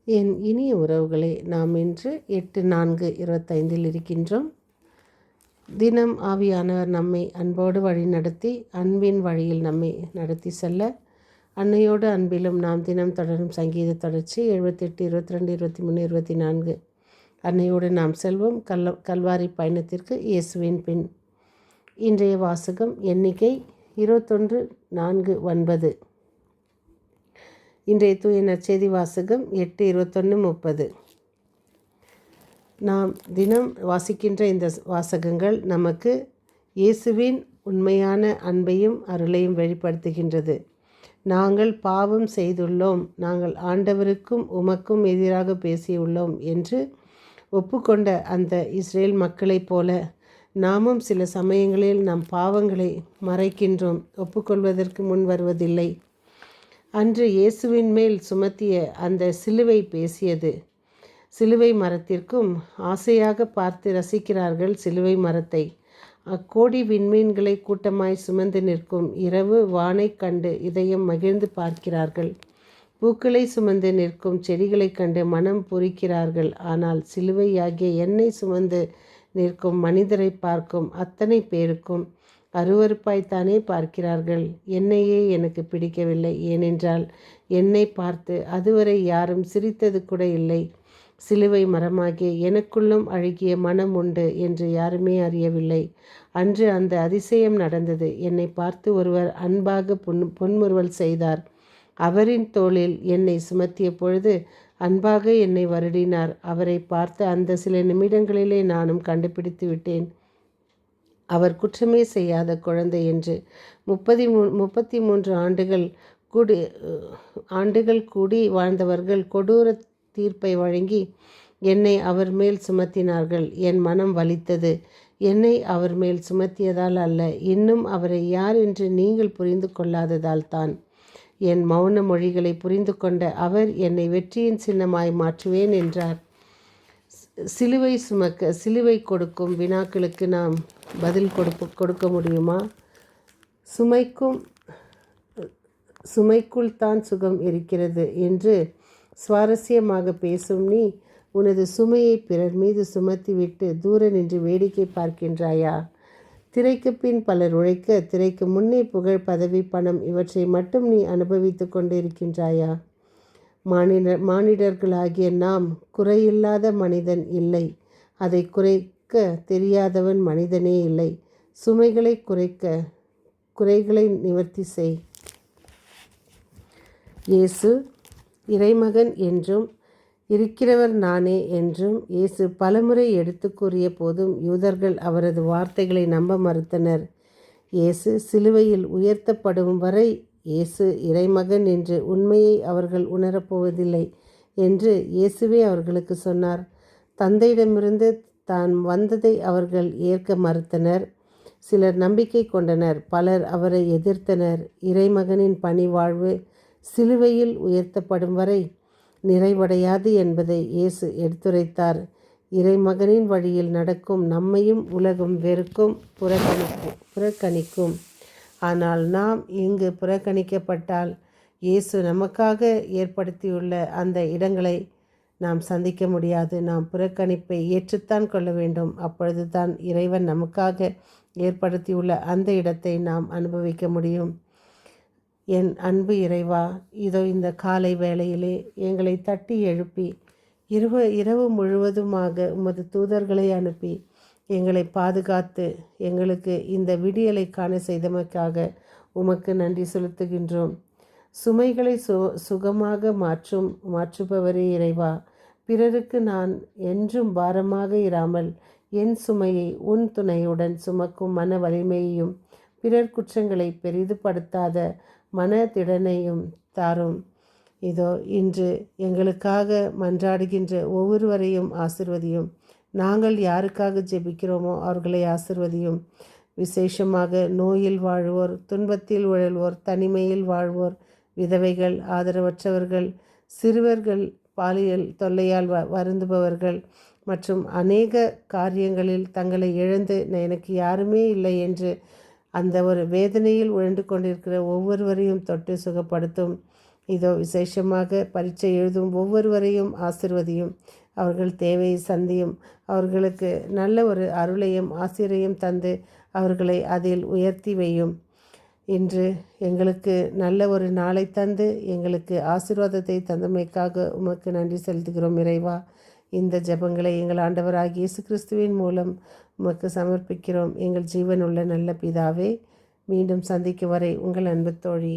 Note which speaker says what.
Speaker 1: என் இனிய உறவுகளே, நாம் இன்று 8/4/25 இருக்கின்றோம். தினம் ஆவியானவர் நம்மை அன்போடு வழி நடத்தி அன்பின் வழியில் நம்மை நடத்தி செல்ல அன்னையோடு அன்பிலும் நாம் தினம் தொடரும் சங்கீத தொடர்ச்சி 78, 22, 23, 24. அன்னையோடு நாம் செல்வோம் கல்வாரி பயணத்திற்கு இயேசுவின் பின். இன்றைய வாசகம் எண்ணிக்கை 21/4/9. இன்றைய தூய நற்செய்தி வாசகம் 8:21-30. நாம் தினம் வாசிக்கின்ற இந்த வாசகங்கள் நமக்கு இயேசுவின் உண்மையான அன்பையும் அருளையும் வெளிப்படுத்துகின்றது. நாங்கள் பாவம் செய்துள்ளோம், நாங்கள் ஆண்டவருக்கும் உமக்கும் எதிராக பேசியுள்ளோம் என்று ஒப்புக்கொண்ட அந்த இஸ்ரேல் மக்களைப் போல நாமும் சில சமயங்களில் நம் பாவங்களை மறைக்கின்றோம், ஒப்புக்கொள்வதற்கு முன் வருவதில்லை. அன்று இயேசுவின் மேல் சுமத்திய அந்த சிலுவை பேசியது. சிலுவை மரத்திற்கும் ஆசையாக பார்த்து ரசிக்கிறார்கள் சிலுவை மரத்தை. அக்கோடி விண்மீன்களை கூட்டமாய் சுமந்து நிற்கும் இரவு வானை கண்டு இதயம் மகிழ்ந்து பார்க்கிறார்கள். பூக்களை சுமந்து நிற்கும் செடிகளை கண்டு மனம் பூரிக்கிறார்கள். ஆனால் சிலுவையாகிய என்னை சுமந்து நிற்கும் மனிதரை பார்க்கும் அத்தனை பேருக்கும் அருவருப்பாய்த்தானே பார்க்கிறார்கள். என்னையே எனக்கு பிடிக்கவில்லை, ஏனென்றால் என்னை பார்த்து அதுவரை யாரும் சிரித்தது கூட இல்லை. சிலுவை மரமாகிய எனக்குள்ளும் அழுகிய மனம் உண்டு என்று யாருமே அறியவில்லை. அன்று அந்த அதிசயம் நடந்தது. என்னை பார்த்து ஒருவர் அன்பாக பொன்முறுவல் செய்தார். அவரின் தோளில் என்னை சுமத்திய பொழுது அன்பாக என்னை வருடினார். அவரை பார்த்து அந்த சில நிமிடங்களிலே நானும் கண்டுபிடித்து விட்டேன், அவர் குற்றமே செய்யாத குழந்தை என்று. 33 ஆண்டுகள் கூடி வாழ்ந்தவர்கள் கொடூர தீர்ப்பை வழங்கி என்னை அவர் மேல் சுமத்தினார்கள். என் மனம் வலித்தது. என்னை அவர் மேல் சுமத்தியதால் அல்ல, இன்னும் அவரை யார் என்று நீங்கள் புரிந்து கொள்ளாததால் தான். என் மௌன மொழிகளை புரிந்து கொண்ட அவர் என்னை வெற்றியின் சின்னமாய் மாற்றுவேன் என்றார். சிலுவை கொடுக்கும் வினாக்களுக்கு நாம் பதில் கொடுக்க முடியுமா? சுமைக்குள் தான் சுகம் இருக்கிறது என்று சுவாரஸ்யமாக பேசும் நீ உனது சுமையை பிறர் மீது சுமத்திவிட்டு தூர நின்று வேடிக்கை பார்க்கின்றாயா? திரைக்கு பின் பலர் உழைக்க, திரைக்கு முன்னே புகழ், பதவி, பணம் இவற்றை மட்டும் நீ அனுபவித்து கொண்டிருக்கின்றாயா? மானிடர்களாகிய நாம் குறையில்லாத மனிதன் இல்லை. அதை குறைக்க தெரியாதவன் மனிதனே இல்லை. சுமைகளை குறைக்க குறைகளை நிவர்த்தி செய். இயேசு இறைமகன் என்றும் இருக்கிறவர் நானே என்றும் இயேசு பலமுறை எடுத்து கூறிய போதும் யூதர்கள் அவரது வார்த்தைகளை நம்ப மறுத்தனர். இயேசு சிலுவையில் உயர்த்தப்படும் வரை இயேசு இறைமகன் என்று உண்மையை அவர்கள் உணரப்போவதில்லை என்று இயேசுவே அவர்களுக்கு சொன்னார். தந்தையிடமிருந்து தான் வந்ததை அவர்கள் ஏற்க மறுத்தனர். சிலர் நம்பிக்கை கொண்டனர், பலர் அவரை எதிர்த்தனர். இறைமகனின் பணி வாழ்வு சிலுவையில் உயர்த்தப்படும் வரை நிறைவடையாது என்பதை இயேசு எடுத்துரைத்தார். இறைமகனின் வழியில் நடக்கும் நம்மையும் உலகம் வெறுக்கும், புறக்கணிக்கும். ஆனால் நாம் இங்கு புறக்கணிக்கப்பட்டால் இயேசு நமக்காக ஏற்படுத்தியுள்ள அந்த இடங்களை நாம் சந்திக்க முடியாது. நாம் புறக்கணிப்பை ஏற்றுத்தான் கொள்ள வேண்டும். அப்பொழுது தான் இறைவன் நமக்காக ஏற்படுத்தியுள்ள அந்த இடத்தை நாம் அனுபவிக்க முடியும். என் அன்பு இறைவா, இதோ இந்த காலை வேளையிலே எங்களை தட்டி எழுப்பி இரவு முழுவதுமாக உமது தூதர்களை அனுப்பி எங்களை பாதுகாத்து எங்களுக்கு இந்த விடியலை காண செய்தமைக்காக உமக்கு நன்றி செலுத்துகின்றோம். சுமைகளை சுகமாக மாற்றுபவரே இறைவா, பிறருக்கு நான் என்றும் பாரமாக இராமல் என் சுமையை உன் துணையுடன் சுமக்கும் மன வலிமையையும் பிறர் குற்றங்களை பெரிதுபடுத்தாத மனதிடனையும் தாரும். இதோ இன்று எங்களுக்காக மன்றாடுகின்ற ஒவ்வொருவரையும் ஆசிர்வதியும். நாங்கள் யாருக்காக ஜெபிக்கிறோமோ அவர்களை ஆசிர்வதியும். விசேஷமாக நோயில் வாழ்வோர், துன்பத்தில் உழல்வோர், தனிமையில் வாழ்வோர், விதவைகள், ஆதரவற்றவர்கள், சிறுவர்கள், பாலியல் தொல்லையால் வருந்துபவர்கள் மற்றும் அநேக காரியங்களில் தங்களை இழந்து எனக்கு யாருமே இல்லை என்று அந்த ஒரு வேதனையில் உழண்டு கொண்டிருக்கிற ஒவ்வொருவரையும் தொட்டு சுகப்படுத்தும். இதோ விசேஷமாக பரீட்சை எழுதும் ஒவ்வொருவரையும் ஆசிர்வதியும், அவர்கள் தேவையை சந்தியும், அவர்களுக்கு நல்ல ஒரு அருளையும் ஆசிரியையும் தந்து அவர்களை அதில் உயர்த்தி வையும். இன்று எங்களுக்கு நல்ல ஒரு நாளை தந்து எங்களுக்கு ஆசீர்வாதத்தை தந்தமைக்காக உமக்கு நன்றி செலுத்துகிறோம் இறைவா. இந்த ஜெபங்களை எங்கள் ஆண்டவராகிய இயேசு கிறிஸ்துவின் மூலம் உமக்கு சமர்ப்பிக்கிறோம். எங்கள் ஜீவனுள்ள நல்ல பிதாவே. மீண்டும் சந்திக்கும் வரை உங்கள் அன்பு தோழி.